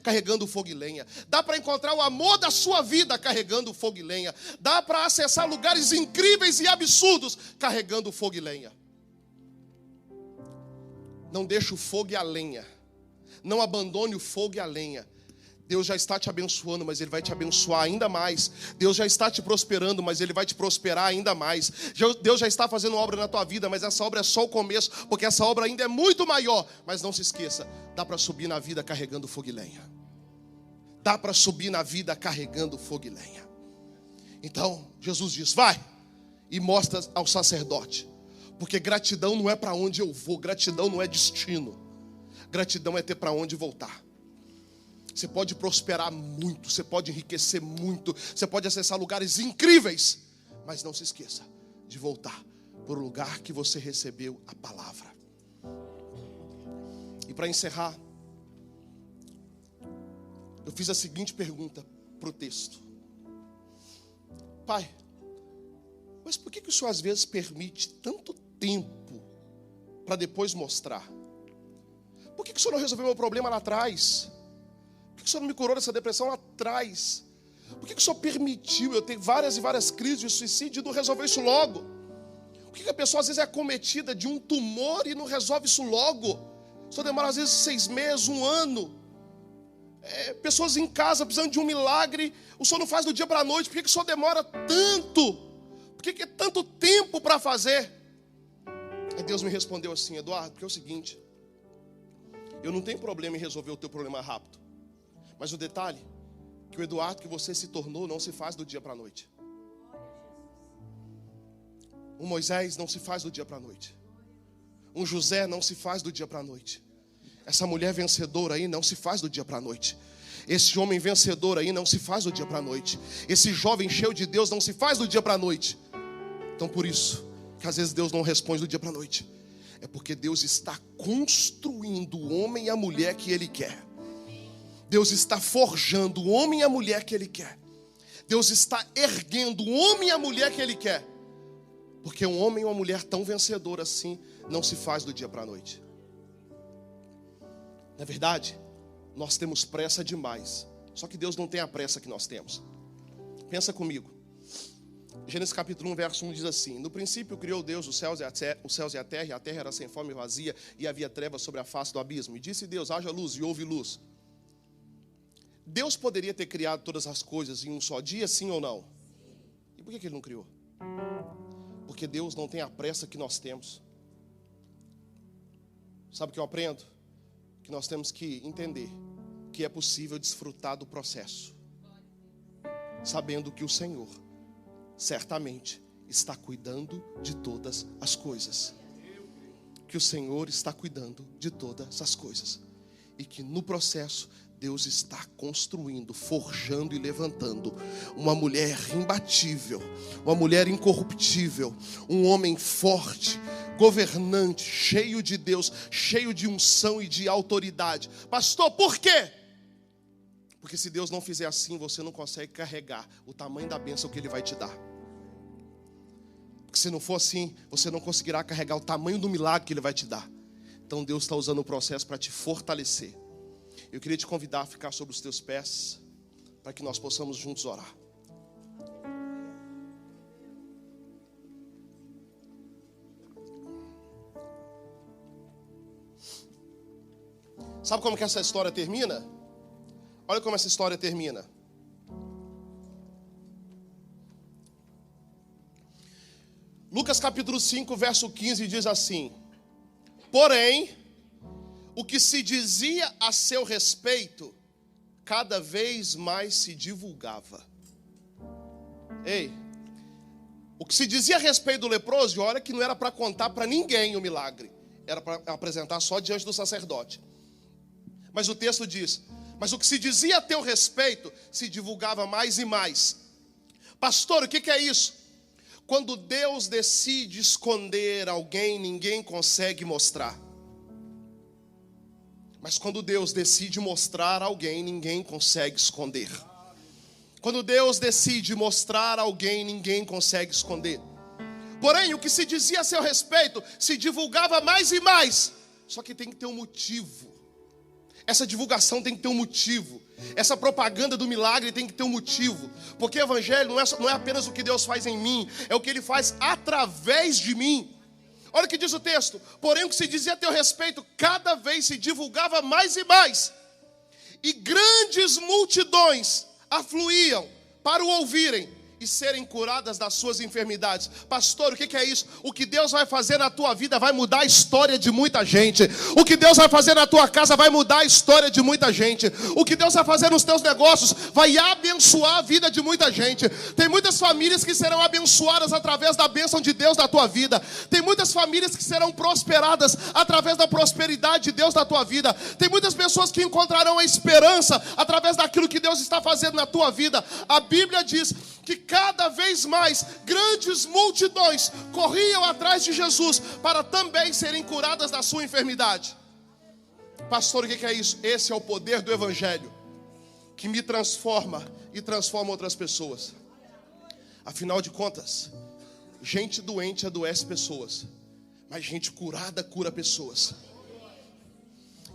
carregando fogo e lenha. Dá para encontrar o amor da sua vida carregando fogo e lenha. Dá para acessar lugares incríveis e absurdos carregando fogo e lenha. Não deixe o fogo e a lenha. Não abandone o fogo e a lenha. Deus já está te abençoando, mas Ele vai te abençoar ainda mais. Deus já está te prosperando, mas Ele vai te prosperar ainda mais. Deus já está fazendo obra na tua vida, mas essa obra é só o começo, porque essa obra ainda é muito maior. Mas não se esqueça, dá para subir na vida carregando fogo e lenha. Dá para subir na vida carregando fogo e lenha. Então, Jesus diz: vai e mostra ao sacerdote. Porque gratidão não é para onde eu vou, gratidão não é destino. Gratidão é ter para onde voltar. Você pode prosperar muito, você pode enriquecer muito, você pode acessar lugares incríveis, mas não se esqueça de voltar para o lugar que você recebeu a palavra. E para encerrar, eu fiz a seguinte pergunta para o texto: pai, mas por que o Senhor às vezes permite tanto tempo para depois mostrar? Por que o Senhor não resolveu meu problema lá atrás? Por que o Senhor não me curou dessa depressão lá atrás? Por que o Senhor permitiu eu ter várias e várias crises de suicídio e não resolveu isso logo? Por que a pessoa às vezes é acometida de um tumor e não resolve isso logo? O Senhor demora às vezes 6 meses, 1 ano. Pessoas em casa precisando de um milagre, o Senhor não faz do dia para a noite. Por que o Senhor demora tanto? Por que é tanto tempo para fazer? Aí Deus me respondeu assim: Eduardo, porque é o seguinte, eu não tenho problema em resolver o teu problema rápido. Mas o detalhe, que o Eduardo que você se tornou não se faz do dia para a noite. Um Moisés não se faz do dia para a noite. Um José não se faz do dia para a noite. Essa mulher vencedora aí não se faz do dia para a noite. Esse homem vencedor aí não se faz do dia para a noite. Esse jovem cheio de Deus não se faz do dia para a noite. Então por isso, que às vezes Deus não responde do dia para a noite. É porque Deus está construindo o homem e a mulher que Ele quer. Deus está forjando o homem e a mulher que Ele quer. Deus está erguendo o homem e a mulher que Ele quer. Porque um homem e uma mulher tão vencedor assim não se faz do dia para a noite. Na verdade, nós temos pressa demais. Só que Deus não tem a pressa que nós temos. Pensa comigo. Gênesis capítulo 1, verso 1 diz assim: no princípio criou Deus os céus e a terra era sem forma e vazia, e havia trevas sobre a face do abismo. E disse Deus: haja luz, e houve luz. Deus poderia ter criado todas as coisas em um só dia, sim ou não? E por que Ele não criou? Porque Deus não tem a pressa que nós temos. Sabe o que eu aprendo? Que nós temos que entender que é possível desfrutar do processo, sabendo que o Senhor certamente está cuidando de todas as coisas. Que o Senhor está cuidando de todas as coisas. E que no processo Deus está construindo, forjando e levantando uma mulher imbatível, uma mulher incorruptível, um homem forte, governante, cheio de Deus, cheio de unção e de autoridade. Pastor, por quê? Porque se Deus não fizer assim, você não consegue carregar o tamanho da bênção que Ele vai te dar. Porque se não for assim, você não conseguirá carregar o tamanho do milagre que Ele vai te dar. Então Deus está usando o processo para te fortalecer. Eu queria te convidar a ficar sobre os teus pés, para que nós possamos juntos orar. Sabe como que essa história termina? Olha como essa história termina. Lucas capítulo 5, verso 15 diz assim: porém, o que se dizia a seu respeito, cada vez mais se divulgava. Ei, o que se dizia a respeito do leproso, olha que não era para contar para ninguém o milagre, era para apresentar só diante do sacerdote. Mas o texto diz: Mas o que se dizia a teu respeito se divulgava mais e mais. Pastor, o que é isso? Quando Deus decide esconder alguém, ninguém consegue mostrar. Mas quando Deus decide mostrar alguém, ninguém consegue esconder. Quando Deus decide mostrar alguém, ninguém consegue esconder. Porém, o que se dizia a seu respeito se divulgava mais e mais. Só que tem que ter um motivo. Essa divulgação tem que ter um motivo. Essa propaganda do milagre tem que ter um motivo. Porque o evangelho não é apenas o que Deus faz em mim, é o que Ele faz através de mim. Olha o que diz o texto. Porém, o que se dizia a teu respeito cada vez se divulgava mais e mais. E grandes multidões afluíam para o ouvirem e serem curadas das suas enfermidades. Pastor, o que é isso? O que Deus vai fazer na tua vida vai mudar a história de muita gente. O que Deus vai fazer na tua casa vai mudar a história de muita gente. O que Deus vai fazer nos teus negócios vai abençoar a vida de muita gente. Tem muitas famílias que serão abençoadas através da bênção de Deus na tua vida. Tem muitas famílias que serão prosperadas através da prosperidade de Deus na tua vida. Tem muitas pessoas que encontrarão a esperança através daquilo que Deus está fazendo na tua vida. A Bíblia diz que cada vez mais grandes multidões corriam atrás de Jesus para também serem curadas da sua enfermidade. Pastor, o que é isso? Esse é o poder do evangelho que me transforma e transforma outras pessoas. Afinal de contas, gente doente adoece pessoas, mas gente curada cura pessoas.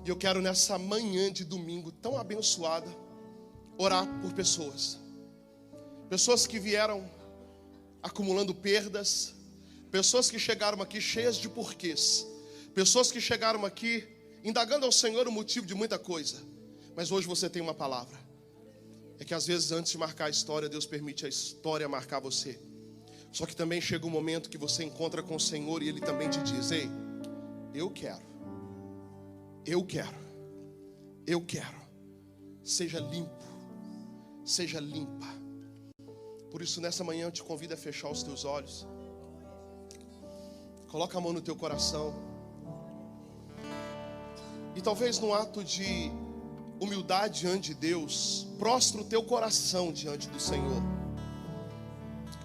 E eu quero nessa manhã de domingo tão abençoada orar por pessoas. Pessoas que vieram acumulando perdas. Pessoas que chegaram aqui cheias de porquês. Pessoas que chegaram aqui indagando ao Senhor o motivo de muita coisa. Mas hoje você tem uma palavra. É que às vezes antes de marcar a história, Deus permite a história marcar você. Só que também chega um momento que você encontra com o Senhor e Ele também te diz: ei, eu quero. Seja limpo. Seja limpa. Por isso, nessa manhã eu te convido a fechar os teus olhos. Coloca a mão no teu coração. E talvez num ato de humildade diante de Deus, prostra o teu coração diante do Senhor.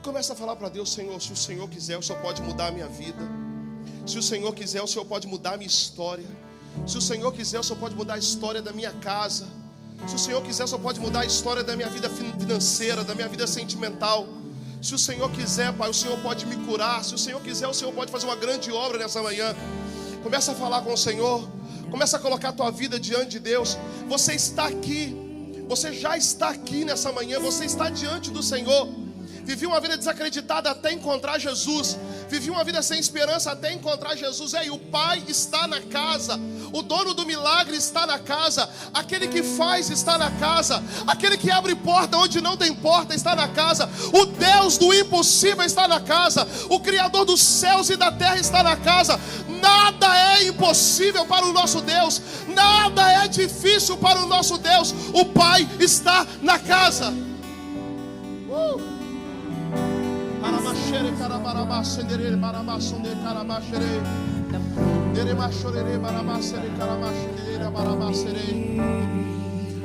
Começa a falar para Deus: Senhor, se o Senhor quiser, o Senhor pode mudar a minha vida. Se o Senhor quiser, o Senhor pode mudar a minha história. Se o Senhor quiser, o Senhor pode mudar a história da minha casa. Se o Senhor quiser, só pode mudar a história da minha vida financeira, da minha vida sentimental. Se o Senhor quiser, Pai, o Senhor pode me curar. Se o Senhor quiser, o Senhor pode fazer uma grande obra nessa manhã. Começa a falar com o Senhor. Começa a colocar a tua vida diante de Deus. Você está aqui. Você já está aqui nessa manhã. Você está diante do Senhor. Vivi uma vida desacreditada até encontrar Jesus. Vivi uma vida sem esperança até encontrar Jesus. Ei, o Pai está na casa. O dono do milagre está na casa. Aquele que faz está na casa. Aquele que abre porta onde não tem porta está na casa. O Deus do impossível está na casa. O Criador dos céus e da terra está na casa. Nada é impossível para o nosso Deus. Nada é difícil para o nosso Deus. O Pai está na casa.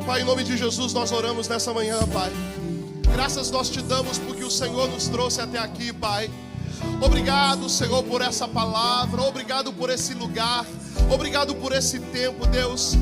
Pai, em nome de Jesus nós oramos nessa manhã, Pai. Graças nós te damos porque o Senhor nos trouxe até aqui, Pai. Obrigado, Senhor, por essa palavra. Obrigado por esse lugar. Obrigado por esse tempo, Deus.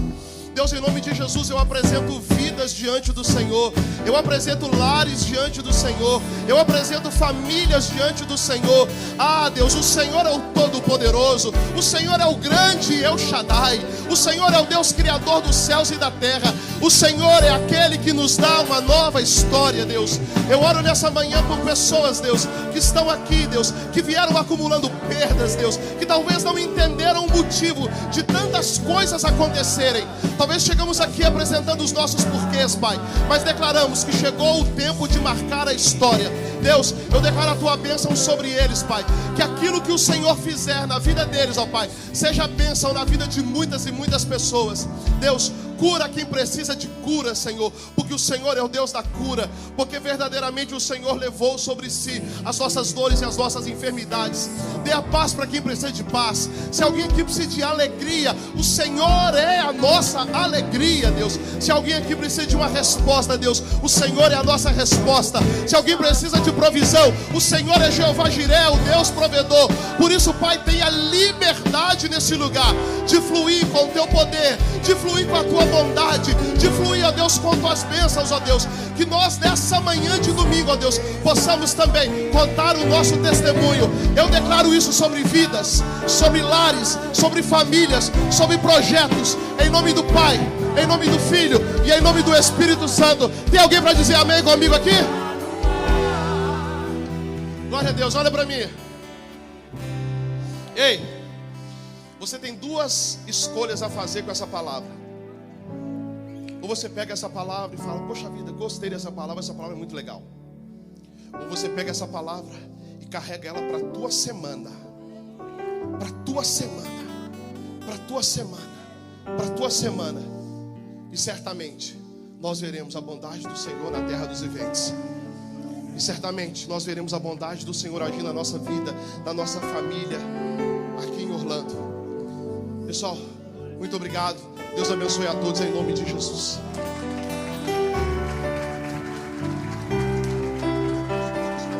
Deus, em nome de Jesus, eu apresento vidas diante do Senhor. Eu apresento lares diante do Senhor. Eu apresento famílias diante do Senhor. Ah, Deus, o Senhor é o Todo-Poderoso. O Senhor é o grande El Shaddai. O Senhor é o Deus Criador dos céus e da terra. O Senhor é aquele que nos dá uma nova história, Deus. Eu oro nessa manhã por pessoas, Deus, que estão aqui, Deus, que vieram acumulando perdas, Deus, que talvez não entenderam o motivo de tantas coisas acontecerem. Talvez chegamos aqui apresentando os nossos porquês, Pai, mas declaramos que chegou o tempo de marcar a história. Deus, eu declaro a tua bênção sobre eles, Pai. Que aquilo que o Senhor fizer na vida deles, ó Pai, seja bênção na vida de muitas e muitas pessoas. Deus, Cura quem precisa de cura, Senhor, porque o Senhor é o Deus da cura, porque verdadeiramente o Senhor levou sobre si as nossas dores e as nossas enfermidades. Dê a paz para quem precisa de paz. Se alguém aqui precisa de alegria, o Senhor é a nossa alegria, Deus. Se alguém aqui precisa de uma resposta, Deus, o Senhor é a nossa resposta. Se alguém precisa de provisão, o Senhor é Jeová Jiré, o Deus provedor. Por isso, Pai, tenha liberdade nesse lugar, de fluir com o teu poder, de fluir com a tua bondade, de fluir, ó Deus, com tuas bênçãos, ó Deus. Que nós nessa manhã de domingo, ó Deus, possamos também contar o nosso testemunho. Eu declaro isso sobre vidas, sobre lares, sobre famílias, sobre projetos, em nome do Pai, em nome do Filho e em nome do Espírito Santo. Tem alguém para dizer amém comigo aqui? Glória a Deus, olha para mim. Ei, você tem duas escolhas a fazer com essa palavra. Ou você pega essa palavra e fala: poxa vida, gostei dessa palavra, essa palavra é muito legal. Ou você pega essa palavra e carrega ela para a tua semana. Para a tua semana. Para a tua semana. Para a tua semana. E certamente nós veremos a bondade do Senhor na terra dos viventes. E certamente nós veremos a bondade do Senhor agir na nossa vida, na nossa família, aqui em Orlando. Pessoal, muito obrigado. Deus abençoe a todos em nome de Jesus.